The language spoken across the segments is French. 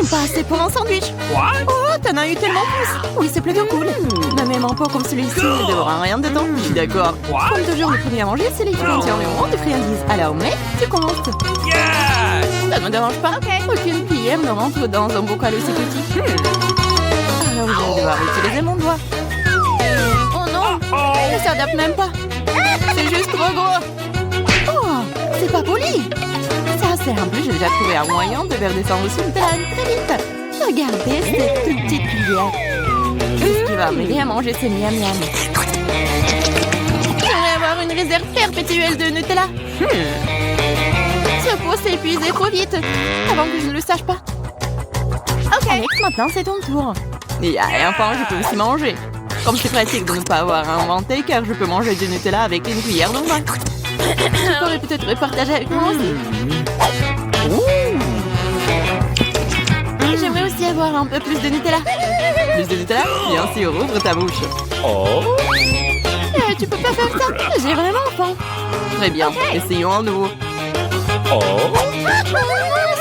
Pas assez pour un sandwich. Oh, t'en as eu tellement plus. Oui, c'est plutôt cool. Ne même un pot comme celui-ci ne devra rien dedans. Je suis d'accord. Comme toujours, le premier à manger, c'est les qui contient le moins de friandises. Alors, mais tu commences. Ça ne me dérange pas. Aucune cuillère ne rentre dans un bocal aussi petit. Alors, je vais devoir utiliser mon doigt. Oh non, ne s'adapte même pas. C'est juste trop gros. Oh, c'est pas poli. Ça, c'est un peu, j'ai déjà trouvé un moyen de faire descendre sous le très vite. Regardez cette toute petite cuillère. Ce qui va m'aider à manger ces miam miam. J'aimerais avoir une réserve perpétuelle de Nutella. Ce pot s'est épuisé trop vite, avant que je ne le sache pas. Alex, maintenant c'est ton tour. Et enfin, je peux aussi manger. Comme c'est pratique de ne pas avoir à inventer, car je peux manger du Nutella avec une cuillère normale. Je pourrais peut-être partager avec moi aussi. J'aimerais aussi avoir un peu plus de Nutella. Plus de Nutella? Bien sûr, ouvre ta bouche. Tu peux pas faire ça. J'ai vraiment faim. Très bien, essayons à nouveau. Oh non,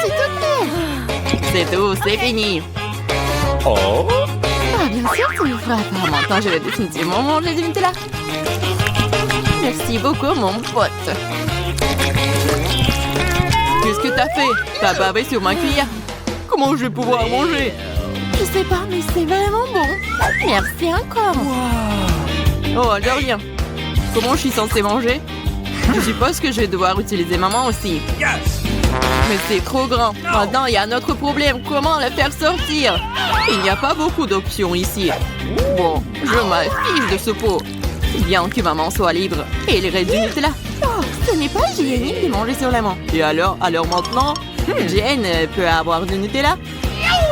c'est tout fait. C'est tout, c'est fini. Ah, bien sûr, tu le feras pas. Maintenant, je vais définitivement manger du Nutella. Merci beaucoup, mon pote. Qu'est-ce que t'as fait? T'as bavé sur ma cuillère. Comment je vais pouvoir manger? Je sais pas, mais c'est vraiment bon. Merci encore. Oh, de rien. Comment je suis censée manger? Je suppose que je vais devoir utiliser ma main aussi. Mais c'est trop grand. Maintenant, il y a un autre problème. Comment la faire sortir? Il n'y a pas beaucoup d'options ici. Bon, je m'affiche de ce pot. Bien que maman soit libre. Et il reste du Nutella. Oh, ce n'est pas hygiénique de manger sur la main. Et alors maintenant, Jane peut avoir du Nutella.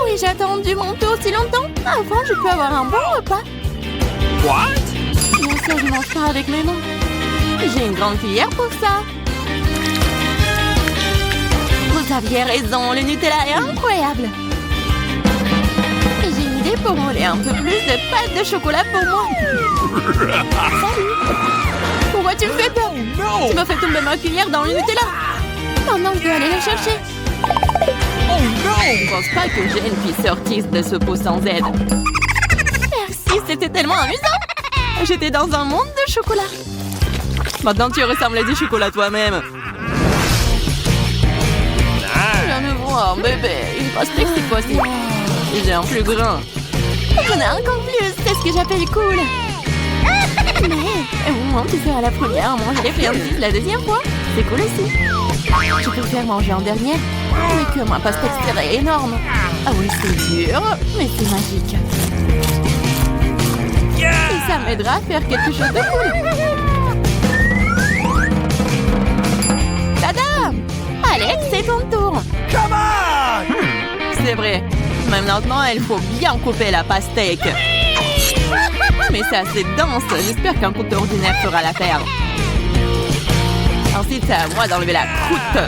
Oui, j'ai attendu mon tour si longtemps. Enfin, je peux avoir un bon repas. Bien sûr, je mange pas avec mes mains. J'ai une grande cuillère pour ça. Vous aviez raison, le Nutella est incroyable. J'ai une idée pour rouler un peu plus de pâte de chocolat pour moi. Salut. Pourquoi tu me fais peur? Tu m'as fait tomber ma cuillère dans le Nutella. Maintenant, je dois aller la chercher. Je ne pense pas que Jane puisse sortir de ce pot sans aide. Merci, c'était tellement amusant. J'étais dans un monde de chocolat. Maintenant, tu ressembles à du chocolat toi-même. Je me vois un bébé. Une pastèque cette fois-ci. J'ai un plus grand. J'en ai encore plus. C'est ce que j'appelle cool. Mais au moins, tu seras la première à manger les friandises la deuxième fois. C'est cool aussi. Je préfère manger en dernier. Mais que ma pastèque serait énorme. Ah oui, c'est dur, mais c'est magique. Et ça m'aidera à faire quelque chose de cool. Tada! Alex, c'est ton tour. C'est vrai. Même maintenant, il faut bien couper la pastèque. Mais c'est assez dense. J'espère qu'un couteau ordinaire fera l'affaire. Ensuite, c'est à moi d'enlever la croûte.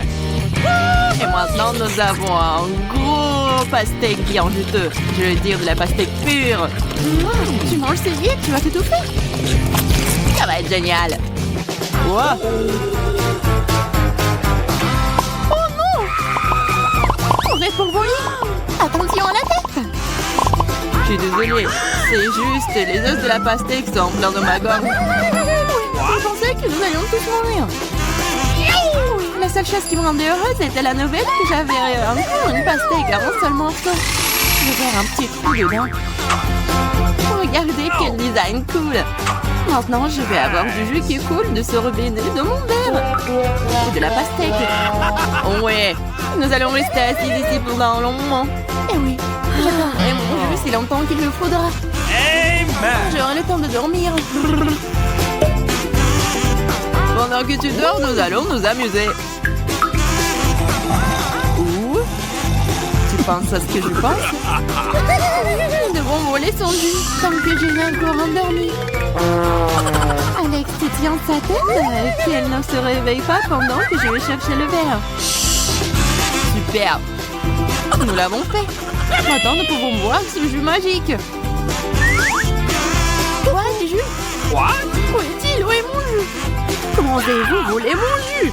Et maintenant, nous avons un gros pastèque bien juteux. Je veux dire de la pastèque pure. Tu manges si vite, tu vas t'étouffer. Ça va être génial. Wow. Oh non! Courez pour voler. Attention à la tête. Je suis désolée. C'est juste les os de la pastèque sont pleins de ma gorge. Je pensais que nous allions tous mourir. La seule chose qui me rendait heureuse était la nouvelle que j'avais encore une pastèque à un seul morceau. Je vais faire un petit trou dedans. Regardez quel design cool. Maintenant, je vais avoir du jus qui coule de ce robinet de mon verre. Et de la pastèque. Ouais, nous allons rester assis ici pendant un long moment. Et oui, j'attendrai mon jus si longtemps qu'il le faudra. J'aurai le temps de dormir. Pendant que tu dors, nous allons nous amuser. Ou tu penses à ce que je pense? Nous devons voler son jus tant que je n'ai encore endormi. Alex, tu tiens sa tête qu'elle ne se réveille pas pendant que je vais chercher le verre. Super. Nous l'avons fait. Maintenant, nous pouvons boire ce jus magique. Quoi, du jus? Où est-il? Où est mon jus? Comment avez-vous volé mon jus?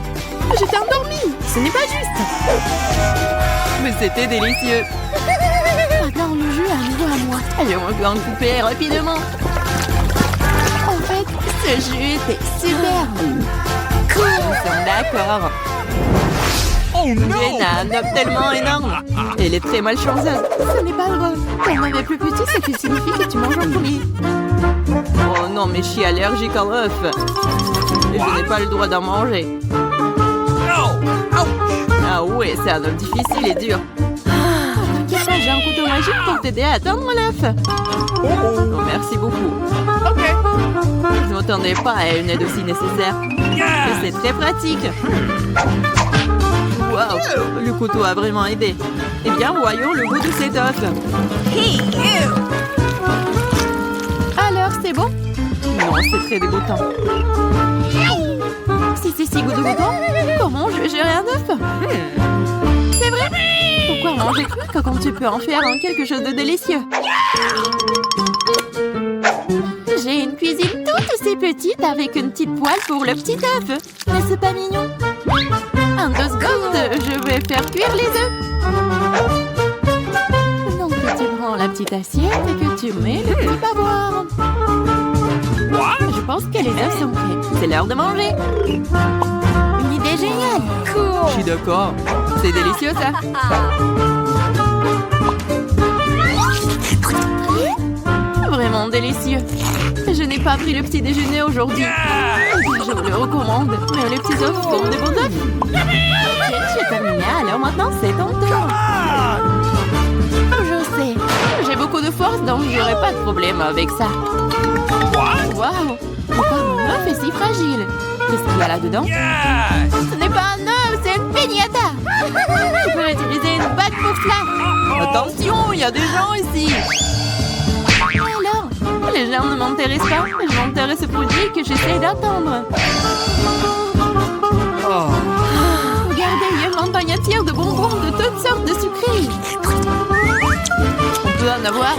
J'étais endormie. Ce n'est pas juste. Mais c'était délicieux. J'adore le jus à nouveau à moi. J'aimerais bien en couper rapidement. En fait, ce jus était super. Cool. Nous sommes d'accord. Jenna, un œuf tellement énorme. Elle est très malchanceuse. Ce n'est pas drôle. Quand on avait plus petit, ça signifie que tu manges en premier. Oh non, mais je suis allergique aux œufs. Et je n'ai pas le droit d'en manger. Ah ouais, c'est un œuf difficile et dur. T'inquiète pas, j'ai un couteau magique pour t'aider à atteindre l'œuf. Oh, merci beaucoup. Je ne m'attendais pas à une aide aussi nécessaire. Et c'est très pratique. Wow, le couteau a vraiment aidé. Eh bien, voyons le goût de cet œuf. Alors, c'est bon? Non, c'est très dégoûtant. Si c'est si dégoûtant, comment je vais gérer un œuf? C'est vrai? Pourquoi manger cru quand tu peux en faire quelque chose de délicieux? J'ai une cuisine toute aussi petite avec une petite poêle pour le petit œuf. N'est-ce pas mignon? En 2 secondes, je vais faire cuire les œufs. Donc tu prends la petite assiette et que tu mets le petit pavois. Je pense que les œufs sont prêts. C'est l'heure de manger. Une idée géniale. Cool. Je suis d'accord. C'est délicieux ça. Vraiment délicieux. Je n'ai pas pris le petit déjeuner aujourd'hui. Je vous le recommande. Mais les petits œufs font des bons œufs. Ok, j'ai terminé. Alors maintenant, c'est ton tour. Je sais. J'ai beaucoup de force, donc j'aurai pas de problème avec ça. Waouh! Pourquoi mon œuf est si fragile? Qu'est-ce qu'il y a là-dedans? Ce n'est pas un œuf, c'est une piñata. Je peux utiliser une bague pour cela. Attention, il y a des gens ici. Alors, les gens ne m'intéressent pas. Je m'intéresse au produit que j'essaie d'entendre. Regardez, il y a une montagne entière de bonbons de toutes sortes de sucreries. On peut en avoir.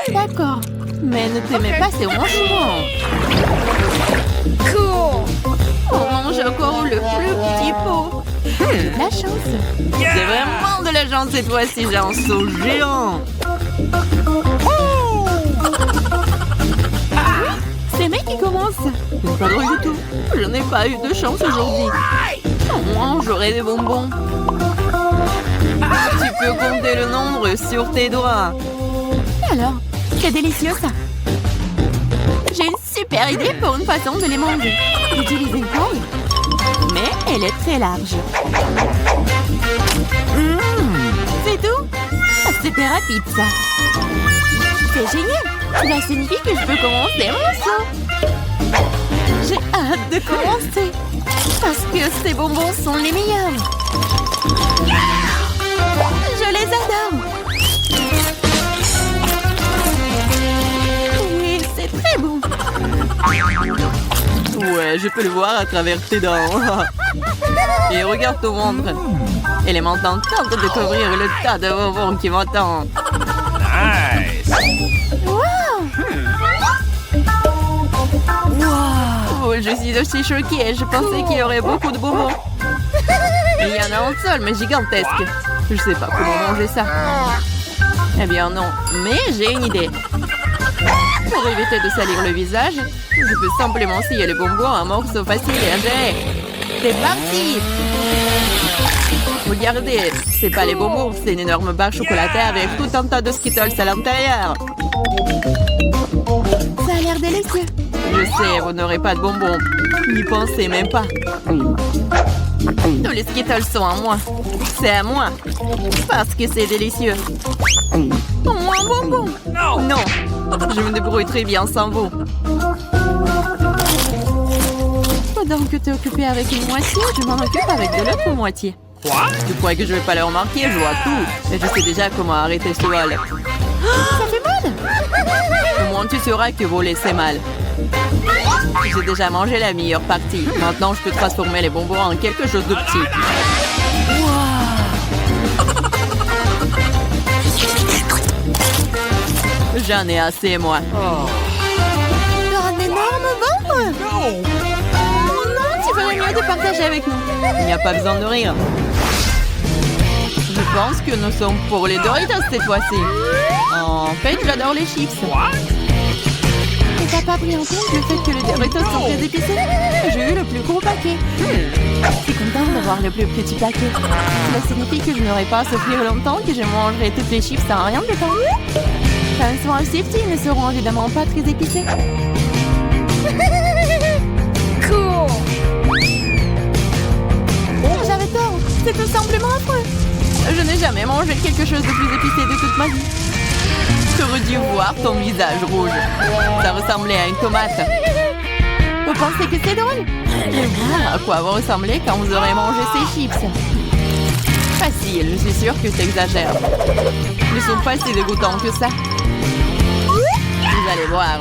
D'accord. Mais ne t'aimez pas ces ronchements. Cool. On mange encore le plus petit pot. J'ai de la chance. C'est vraiment de la chance cette fois-ci. J'ai un seau géant. C'est mec qui commence. C'est pas drôle du tout. Je n'ai pas eu de chance aujourd'hui. Au moins, j'aurai des bonbons. Tu peux compter le nombre sur tes doigts. Alors, c'est délicieux ça. J'ai une super idée pour une façon de les manger. J'utilise une poêle, mais elle est très large. C'est tout? C'était rapide ça. C'est génial. Cela signifie que je peux commencer mon saut. J'ai hâte de commencer. Parce que ces bonbons sont les meilleurs. Je les adore. Oui, c'est très bon. Ouais, je peux le voir à travers tes dents. Et regarde ton ventre. Elle est maintenant tente de découvrir le tas de bonbons qui m'attend. Nice. Wow. Oh, je suis aussi choquée. Je pensais qu'il y aurait beaucoup de bonbons. Il y en a un seul, mais gigantesque. Je sais pas comment manger ça. Eh bien non, mais j'ai une idée. Pour éviter de salir le visage, je peux simplement scier le bonbon en morceaux faciles et ingérer. C'est parti! Regardez, c'est pas les bonbons, c'est une énorme barre chocolatée avec tout un tas de Skittles à l'intérieur. Ça a l'air délicieux. Je sais, vous n'aurez pas de bonbons. N'y pensez même pas. Tous les Skittles sont à moi. C'est à moi. Parce que c'est délicieux. Au moins un bonbon. Non. Je me débrouille très bien sans vous. Pendant que tu es occupé avec une moitié, je m'en occupe avec de l'autre moitié. Quoi? Tu crois que je vais pas le remarquer? Je vois tout. Et je sais déjà comment arrêter ce vol. Ça fait mal? Au moins tu sauras que voler c'est mal. J'ai déjà mangé la meilleure partie. Maintenant, je peux transformer les bonbons en quelque chose de petit. Wow. J'en ai assez, moi. Un énorme ventre. Oh non, tu ferais mieux de partager avec nous. Il n'y a pas besoin de rire. Je pense que nous sommes pour les Doritos cette fois-ci. En fait, j'adore les chips. Et t'as pas pris en compte le fait que les Doritos sont très épicés? J'ai eu le plus gros paquet. Je suis contente d'avoir le plus petit paquet. Cela signifie que je n'aurai pas à souffrir longtemps, que je mangerai toutes les chips sans rien dedans. Quand elles sont assez petites, elles ne seront évidemment pas très épicées. Cool. J'avais tort. C'est tout simplement affreux. Je n'ai jamais mangé quelque chose de plus épicé de toute ma vie. J'aurais dû voir ton visage rouge. Ça ressemblait à une tomate. Vous pensez que c'est drôle? À quoi vous ressemblez quand vous aurez mangé ces chips? Facile, je suis sûre que tu exagères. Ils ne sont pas si dégoûtants que ça. Vous allez voir.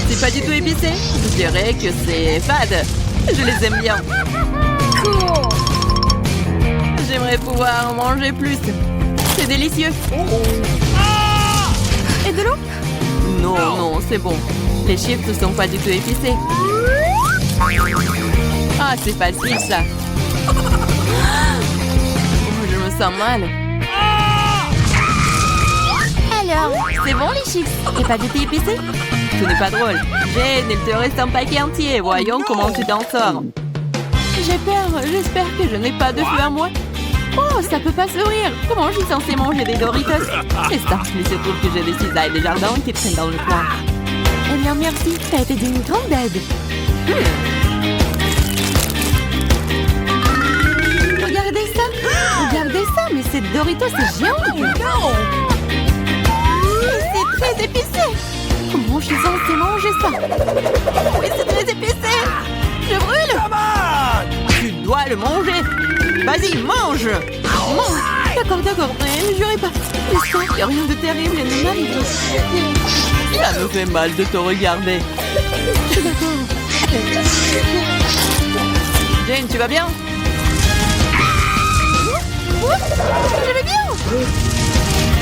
C'est pas du tout épicé. Je dirais que c'est fade. Je les aime bien. Cool. J'aimerais pouvoir en manger plus. C'est délicieux. Et de l'eau? Non, non, c'est bon. Les chips ne sont pas du tout épicés. Ah, c'est facile ça. Oh, je me sens mal. Alors, c'est bon les chips? Et pas du tout épicé? Ce n'est pas drôle. Jane, il te reste un paquet entier. Voyons comment tu t'en sors. J'ai peur. J'espère que je n'ai pas de feu à moi. Oh, ça peut pas sourire. Comment je suis censée manger des Doritos? C'est ça. Il se trouve que j'ai des cisailles de jardin qui traînent dans le coin. Eh bien, merci. Ça a été d'une grande aide. Regardez ça. Regardez ça. Mais cette Doritos, c'est géant. C'est très épicé. Comment je suis censée manger ça? Oui, c'est très épicé. Je brûle. Tu dois le manger. Vas-y, mange. Mange. D'accord, mais je pas. J'espère qu'il n'y a rien de terrible et de mal. Ça me fait mal de te regarder. Je suis d'accord. Jane, tu vas bien? Je vais bien.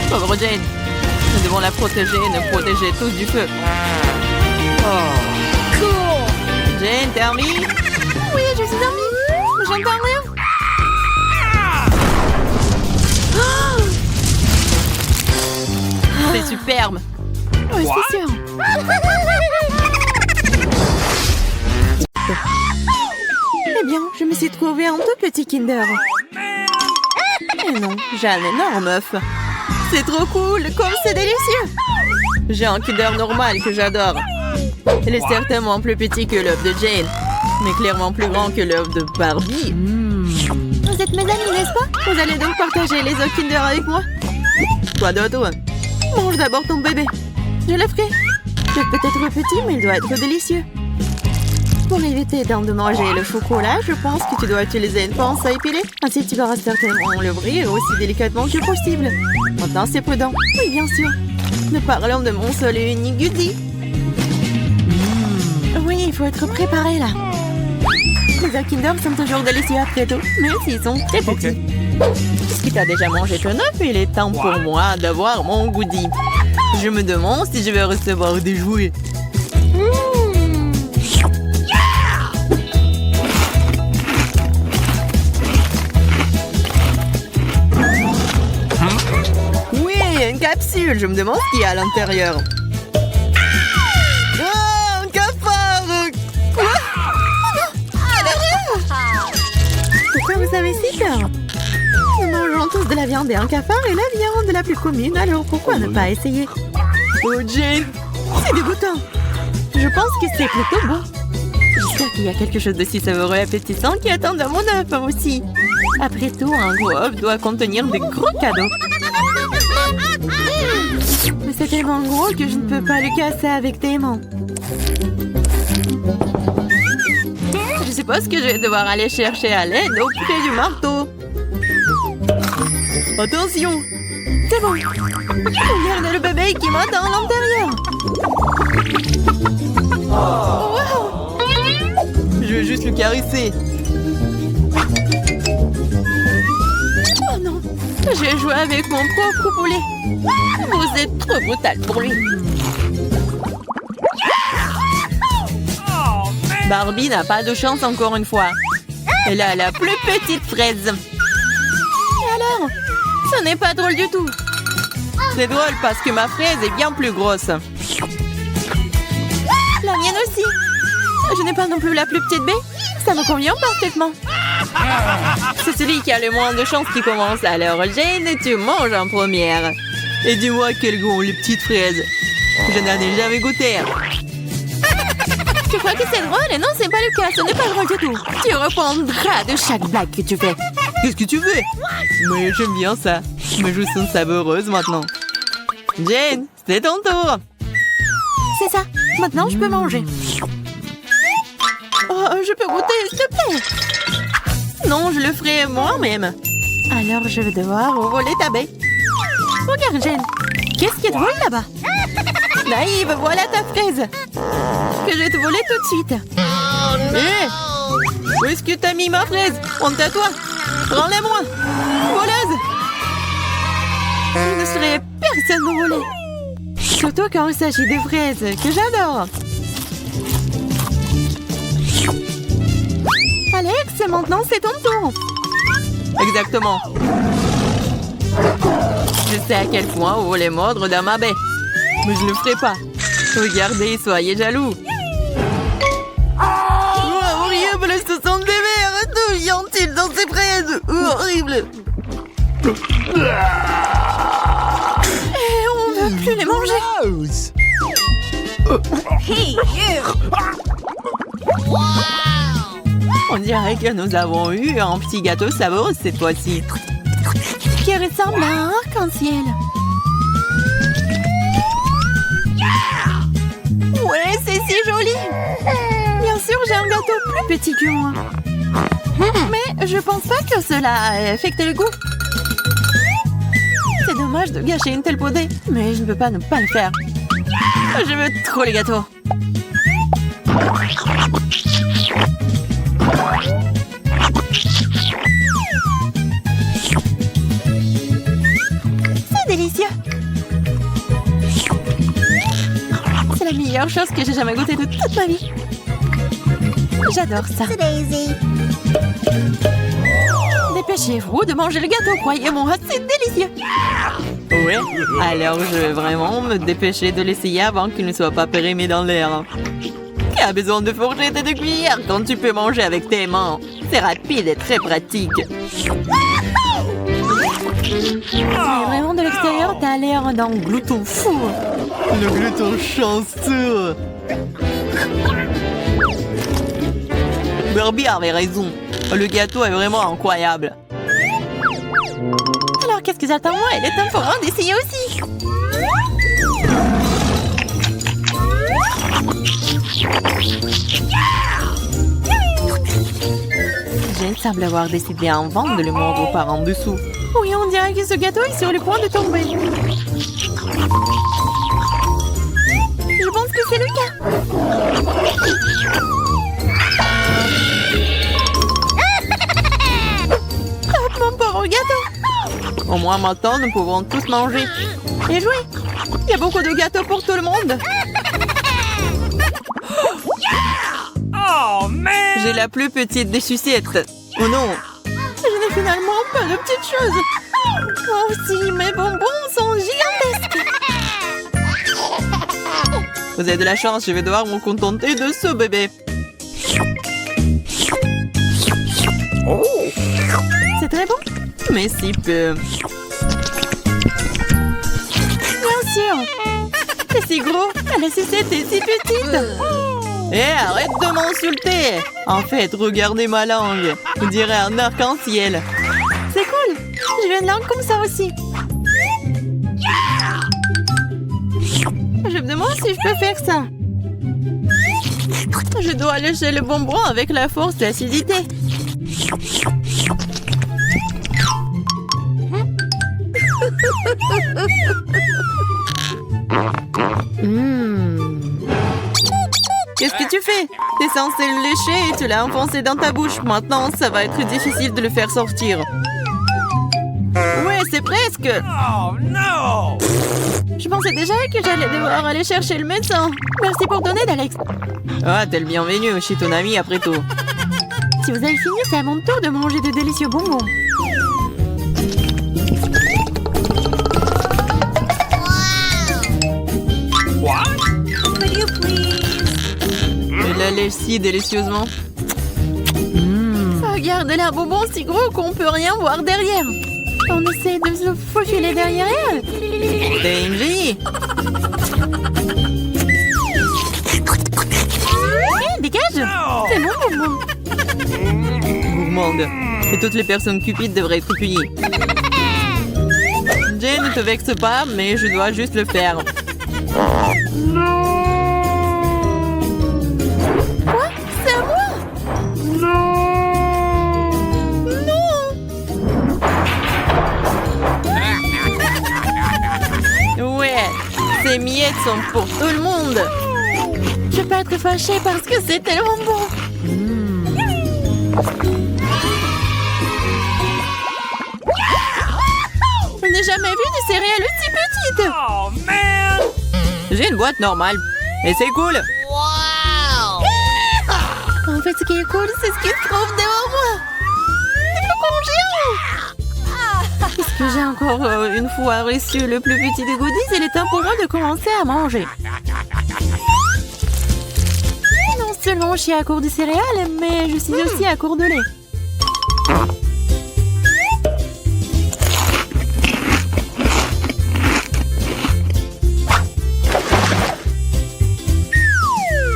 Pauvre Jane. Nous devons la protéger et nous protéger tous du feu. Oh. Cool. Jane, t'es remis? Oui, je suis remis. Mais j'entends rien. Oh. C'est superbe. Oui, c'est sûr. Eh bien, je me suis trouvée un tout petit Kinder. Eh non, j'ai un énorme œuf. C'est trop cool, comme c'est délicieux. J'ai un Kinder normal que j'adore. Il est certainement plus petit que l'œuf de Jane, mais clairement plus grand que l'œuf de Barbie. Vous êtes mes amis, n'est-ce pas? Vous allez donc partager les œufs Kinder avec moi? Quoi d'autre? Mange d'abord ton bébé. Je le ferai. Il est peut-être petit, mais il doit être délicieux. Pour éviter de manger le chocolat, je pense que tu dois utiliser une pince à épiler. Ainsi, tu pourras certainement l'ouvrir aussi délicatement que possible. Maintenant, c'est prudent. Oui, bien sûr. Nous parlons de mon seul et unique goodie. Oui, il faut être préparé là. Les œufs Kinder sont toujours délicieux après tout, même s'ils sont très petits. Puisque tu as déjà mangé ton œuf, il est temps pour moi d'avoir mon goodie. Je me demande si je vais recevoir des jouets. Oui, une capsule. Je me demande ce qu'il y a à l'intérieur. Oh, un cafard! Quoi? Pourquoi vous avez si peur? Nous mangeons tous de la viande et un cafard est la viande la plus commune, alors pourquoi ne pas essayer? Oh Jane, c'est dégoûtant. Je pense que c'est plutôt bon. J'espère qu'il y a quelque chose de si savoureux et appétissant qui attend dans mon œuf aussi. Après tout, un gros œuf doit contenir de gros cadeaux. Mais c'est tellement gros que je ne peux pas le casser avec tes mains. Je suppose que je vais devoir aller chercher à l'aide auprès du marteau. Attention! C'est bon! Regarde le bébé qui m'attend à l'intérieur! Wow! Je vais juste le caresser. Oh non! J'ai joué avec mon propre poulet. Vous êtes trop brutal pour lui. Barbie n'a pas de chance encore une fois. Elle a la plus petite fraise. Et alors? Ce n'est pas drôle du tout. C'est drôle parce que ma fraise est bien plus grosse. La mienne aussi. Je n'ai pas non plus la plus petite baie. Ça me convient parfaitement. C'est celui qui a le moins de chance qui commence. Alors, Jane, tu manges en première. Et dis-moi quel goût ont les petites fraises. Je n'en ai jamais goûté. Tu crois que c'est drôle? Non, c'est pas le cas. Ce n'est pas drôle du tout. Tu répondras de chaque blague que tu fais. Qu'est-ce que tu fais? Mais j'aime bien ça. Mes joues sont savoureuses maintenant. Jane, c'est ton tour. C'est ça. Maintenant, je peux manger. Oh, je peux goûter, s'il te plaît. Non, je le ferai moi-même. Alors, je vais devoir voler ta baie. Regarde, Jane. Qu'est-ce qui est drôle là-bas? Naïve, voilà ta fraise. Que je vais te voler tout de suite. Hé! Où est-ce que t'as mis ma fraise? Honte à toi. Prends-la-moi. Voleuse. Je ne serais personne me voler. Surtout quand il s'agit de fraises, que j'adore. Alex, maintenant c'est ton tour. Exactement. Je sais à quel point vous voulez mordre dans ma baie. Mais je ne le ferai pas. Regardez, soyez jaloux. Oh, horrible, ce sont des vers. D'où vient-il dans ces fraises? Horrible. Et on ne veut plus les manger. Hey, you! On dirait que nous avons eu un petit gâteau savoureux cette fois-ci. Qui ressemble à un arc-en-ciel. Ouais, c'est si joli. Bien sûr, j'ai un gâteau plus petit que moi. Mais je pense pas que cela affecte le goût. C'est dommage de gâcher une telle beauté, mais je ne peux pas ne pas le faire. Je veux trop les gâteaux. C'est délicieux. C'est la meilleure chose que j'ai jamais goûtée de toute ma vie. J'adore ça. Dépêchez-vous de manger le gâteau, croyez-moi, c'est délicieux. Ouais, alors je vais vraiment me dépêcher de l'essayer avant qu'il ne soit pas périmé dans l'air. Qui a besoin de fourchettes et de cuillères quand tu peux manger avec tes mains? C'est rapide et très pratique. Mais vraiment de l'extérieur, t'as l'air d'un glouton fou. Le glouton chanceux. Barbie avait raison. Le gâteau est vraiment incroyable. Alors qu'est-ce que j'attends moi? Il est temps pour moi d'essayer aussi. Jane semble avoir décidé en vent de le mordre par en dessous. Oui, on dirait que ce gâteau est sur le point de tomber. Je pense que c'est le cas. Oh, mon pauvre gâteau. Au moins maintenant, nous pouvons tous manger. Et jouer. Il y a beaucoup de gâteaux pour tout le monde. Oh, man! J'ai la plus petite des sucettes. Oh non! Je n'ai finalement pas de petites choses. Moi aussi, mes bonbons sont gigantesques. Vous avez de la chance, je vais devoir me contenter de ce bébé. Oh! C'est très bon, mais si peu. Bien sûr! C'est si gros, la sucette est si petite. Hé, arrête de m'insulter! En fait, regardez ma langue. On dirait un arc-en-ciel. C'est cool! J'ai une langue comme ça aussi. Je me demande si je peux faire ça. Je dois lécher le bonbon avec la force de l'acidité. Qu'est-ce que tu fais? T'es censé le lécher et tu l'as enfoncé dans ta bouche. Maintenant, ça va être difficile de le faire sortir. Ouais, c'est presque. Oh, no! Je pensais déjà que j'allais devoir aller chercher le médecin. Merci pour ton aide, Alex. Ah, t'es le bienvenu chez ton ami après tout. Si vous avez fini, c'est à mon tour de manger de délicieux bonbons. What? Could you please? Elle la lèche si délicieusement. Regardez un bonbon si gros qu'on peut rien voir derrière. On essaie de se faufiler derrière elle. T'es une génie. Hé, dégage! No! C'est mon bonbon. Gourmande. Et toutes les personnes cupides devraient être punies. Jane, ne te vexe pas, mais je dois juste le faire. Quoi? C'est à moi? Non! Ouais, ces miettes sont pour tout le monde. Je peux être fâchée parce que c'est tellement bon. Je n'ai jamais vu des céréales aussi petites. Oh, man! J'ai une boîte normale. Et c'est cool. Wow! En fait, ce qui est cool, c'est ce qui se trouve devant moi. Des flocons géants. Puisque j'ai encore une fois reçu le plus petit des goodies, il est temps pour moi de commencer à manger. Non seulement je suis à court de céréales, mais je suis aussi à court de lait.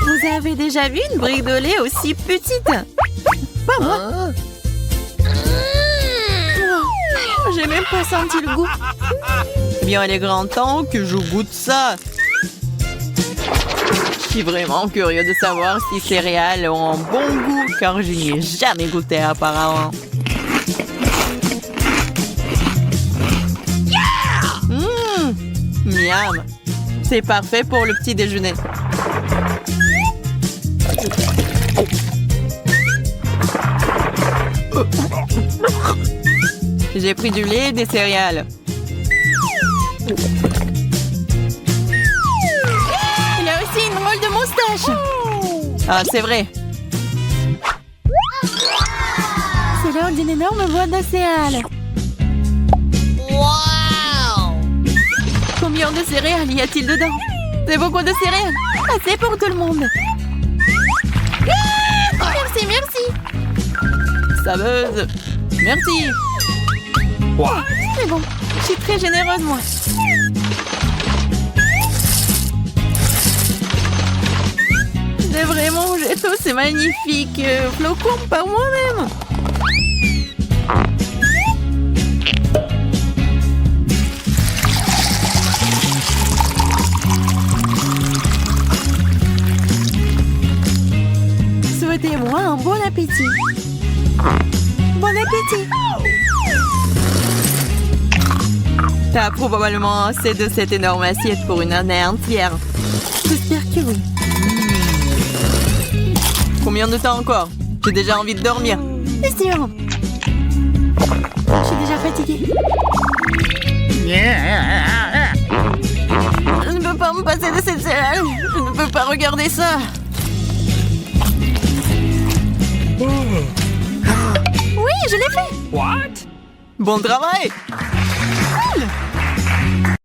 Vous avez déjà vu une brique de lait aussi petite? Pas moi. Oh, j'ai même pas senti le goût. Bien, il est grand temps que je goûte ça. Je suis vraiment curieux de savoir si ces céréales ont un bon goût, car je n'y ai jamais goûté apparemment. Miam! C'est parfait pour le petit déjeuner. J'ai pris du lait et des céréales. Il a aussi une drôle de moustache. Ah, c'est vrai. C'est l'heure d'une énorme boîte de céréales. Wow! Combien de céréales y a-t-il dedans? C'est beaucoup de céréales. Assez pour tout le monde. Merci, merci. Saveuse. Merci. What? C'est bon. Je suis très généreuse, moi. Je devrais manger tous ces magnifiques flocons par moi-même. Souhaitez-moi un bon appétit. Bon appétit. T'as probablement assez de cette énorme assiette pour une année entière. J'espère que oui. Combien de temps encore? J'ai déjà envie de dormir. C'est sûr. Je suis déjà fatiguée. Je ne peux pas me passer de cette céréale. Je ne peux pas regarder ça. Oui, je l'ai fait. What? Bon travail.